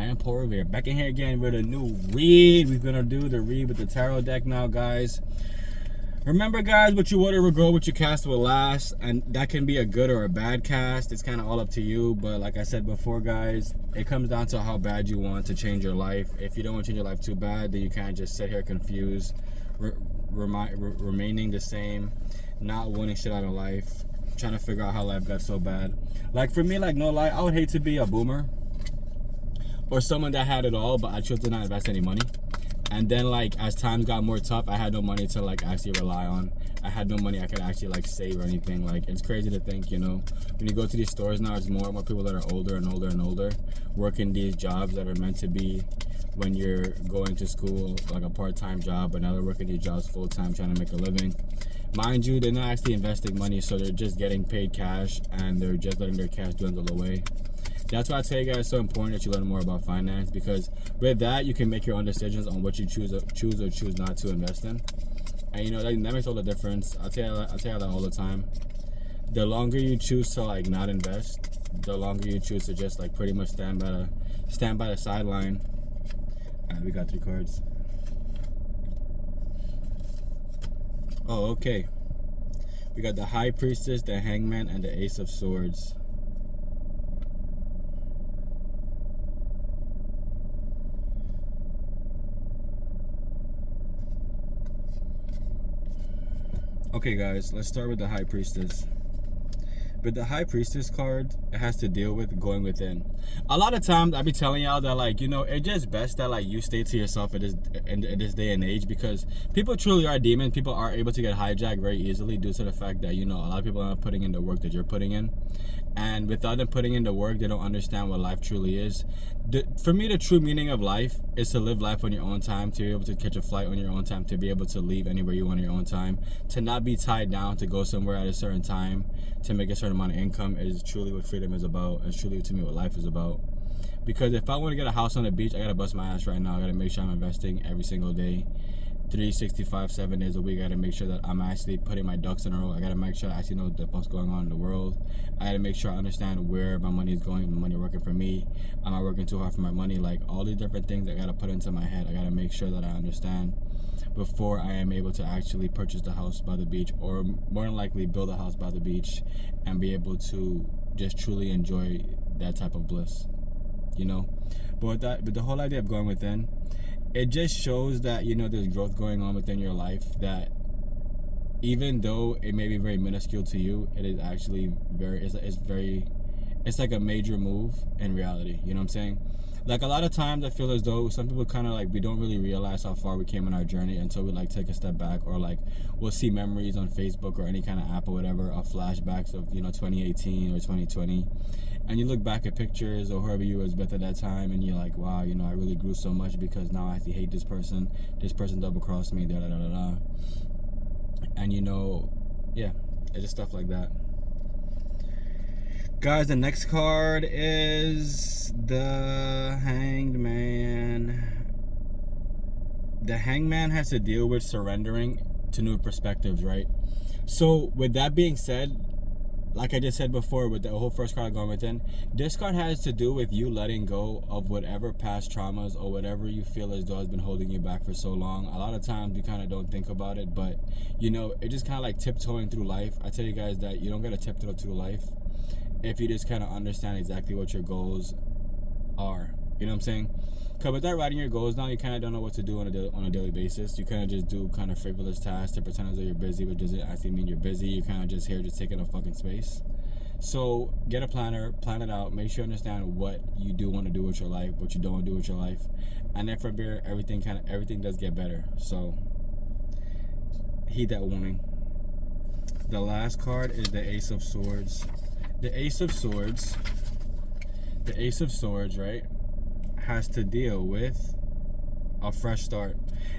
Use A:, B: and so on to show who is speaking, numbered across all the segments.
A: I am Paul Revere, back in here again with a new read. We're gonna do the read with the tarot deck now, guys. Remember, guys, what you water will grow, what you cast will last, and that can be a good or a bad cast. It's kind of all up to you, but like I said before, guys, it comes down to how bad you want to change your life. If you don't want to change your life too bad, then you can't just sit here confused, remaining the same, not wanting shit out of life, trying to figure out how life got so bad. Like for me, like no lie, I would hate to be a boomer or someone that had it all, but I chose to not invest any money. And then like as times got more tough, I had no money to like actually rely on. I had no money I could actually like save or anything. Like it's crazy to think, you know, when you go to these stores now, it's more and more people that are older and older and older working these jobs that are meant to be when you're going to school, like a part-time job, but now they're working these jobs full-time trying to make a living. Mind you, they're not actually investing money, so they're just getting paid cash and they're just letting their cash dwindle away. That's why I tell you guys it's so important that you learn more about finance, because with that you can make your own decisions on what you choose or choose not to invest in. And you know that makes all the difference. I'll tell you that all the time. The longer you choose to like not invest, the longer you choose to just like pretty much stand by the sideline. Alright, we got 3 cards. Oh, okay. We got the High Priestess, the Hangman, and the Ace of Swords. Okay guys, let's start with the High Priestess. With the High Priestess card, it has to deal with going within. A lot of times I be telling y'all that like, you know, it's just best that like you stay to yourself in this day and age, because people truly are demons. People are able to get hijacked very easily due to the fact that, you know, a lot of people are not putting in the work that you're putting in. And without them putting in the work, they don't understand what life truly is. For me, the true meaning of life is to live life on your own time, to be able to catch a flight on your own time, to be able to leave anywhere you want on your own time, to not be tied down to go somewhere at a certain time, to make a certain amount of income is truly what freedom is about. It's truly to me what life is about. Because if I want to get a house on the beach, I gotta bust my ass right now. I gotta make sure I'm investing every single day, 365, 7 days a week. I gotta make sure that I'm actually putting my ducks in a row. I gotta make sure I actually know what the fuck's going on in the world. I gotta make sure I understand where my money is going, my money working for me. Am I working too hard for my money? Like all these different things I gotta put into my head. I gotta make sure that I understand before I am able to actually purchase the house by the beach, or more than likely build a house by the beach and be able to just truly enjoy that type of bliss, you know. But the whole idea of going within, it just shows that, you know, there's growth going on within your life, that even though it may be very minuscule to you, it is actually it's like a major move in reality, you know what I'm saying? Like a lot of times I feel as though some people kind of like, we don't really realize how far we came in our journey until we like take a step back, or like we'll see memories on Facebook or any kind of app or whatever, of flashbacks of, you know, 2018 or 2020, and you look back at pictures or whoever you was with at that time, and you're like, wow, you know, I really grew so much because now I actually hate this person double crossed me, da da da da da. And you know, yeah, it's just stuff like that. Guys, the next card is the Hanged Man. The Hanged Man has to deal with surrendering to new perspectives, right? So with that being said, like I just said before with the whole first card going within, this card has to do with you letting go of whatever past traumas or whatever you feel as though has been holding you back for so long. A lot of times you kind of don't think about it, but you know, it just kind of like tiptoeing through life. I tell you guys that you don't gotta tiptoe through life if you just kind of understand exactly what your goals are. You know what I'm saying? Because without writing your goals down, you kind of don't know what to do on a daily basis. You kind of just do kind of frivolous tasks to pretend as though you're busy, but doesn't actually mean you're busy. You're kind of just here just taking up fucking space. So get a planner, plan it out, make sure you understand what you do want to do with your life, what you don't want to do with your life, and then from there, everything does get better. So heed that warning. The last card is the Ace of Swords. The Ace of Swords, right, has to deal with a fresh start.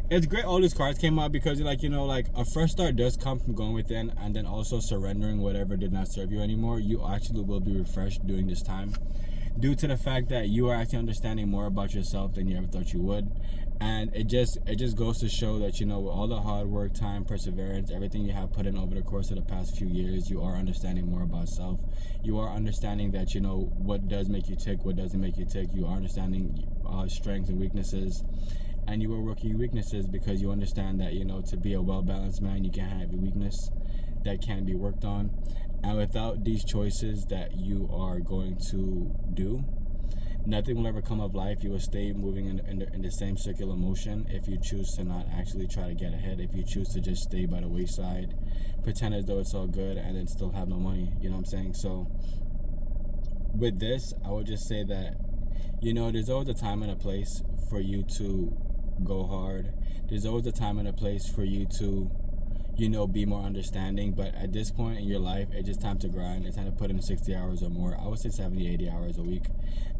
A: It's great all these cards came out because, like, you know, like a fresh start does come from going within and then also surrendering whatever did not serve you anymore. You actually will be refreshed during this time. due to the fact that you are actually understanding more about yourself than you ever thought you would. And it just goes to show that, you know, with all the hard work, time, perseverance, everything you have put in over the course of the past few years, you are understanding more about self. You are understanding that, you know, what does make you tick, what doesn't make you tick. You are understanding strengths and weaknesses, and you are working your weaknesses because you understand that, you know, to be a well-balanced man, you can have a weakness that can be worked on. And without these choices that you are going to do, nothing will ever come of life. You will stay moving in the same circular motion if you choose to not actually try to get ahead. If you choose to just stay by the wayside, pretend as though it's all good, and then still have no money. You know what I'm saying? So with this, I would just say that, you know, there's always a time and a place for you to go hard. There's always a time and a place for you to, you know, be more understanding. But at this point in your life, it's just time to grind. It's time to put in 60 hours or more. I would say 70, 80 hours a week.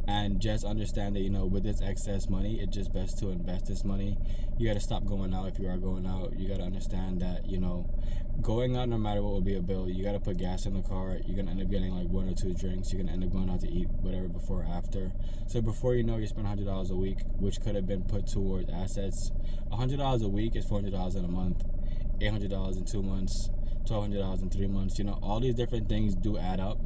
A: And just understand that, you know, with this excess money, it's just best to invest this money. You got to stop going out. If you are going out, you got to understand that, you know, going out no matter what will be a bill. You got to put gas in the car. You're going to end up getting like 1 or 2 drinks. You're going to end up going out to eat, whatever, before or after. So before you know, you spend $100 a week, which could have been put towards assets. $100 a week is $400 in a month. $800 in 2 months, $1,200 in 3 months. You know, all these different things do add up.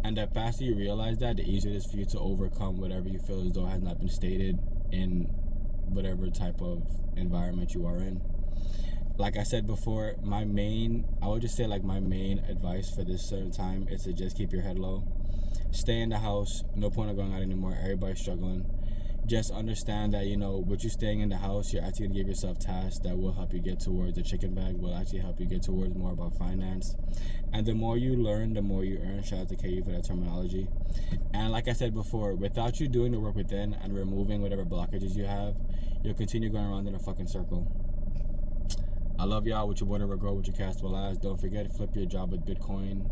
A: And the faster you realize that, the easier it is for you to overcome whatever you feel as though has not been stated in whatever type of environment you are in. Like I said before, my main advice for this certain time is to just keep your head low. Stay in the house. No point of going out anymore. Everybody's struggling. Just understand that, you know, with you staying in the house, you're actually going to give yourself tasks that will help you get towards the chicken bag, will actually help you get towards more about finance. And the more you learn, the more you earn. Shout out to KU for that terminology. And like I said before, without you doing the work within and removing whatever blockages you have, you'll continue going around in a fucking circle. I love y'all. With your whatever grow, with your castable eyes. Don't forget, flip your job with Bitcoin.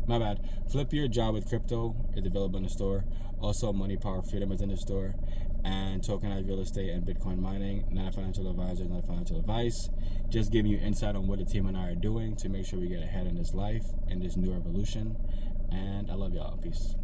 A: My bad. Flip your job with crypto is available in the store. Also, Money Power Freedom is in the store. And tokenized real estate and Bitcoin mining. Not a financial advisor, not a financial advice. Just giving you insight on what the team and I are doing to make sure we get ahead in this life, in this new revolution. And I love y'all. Peace.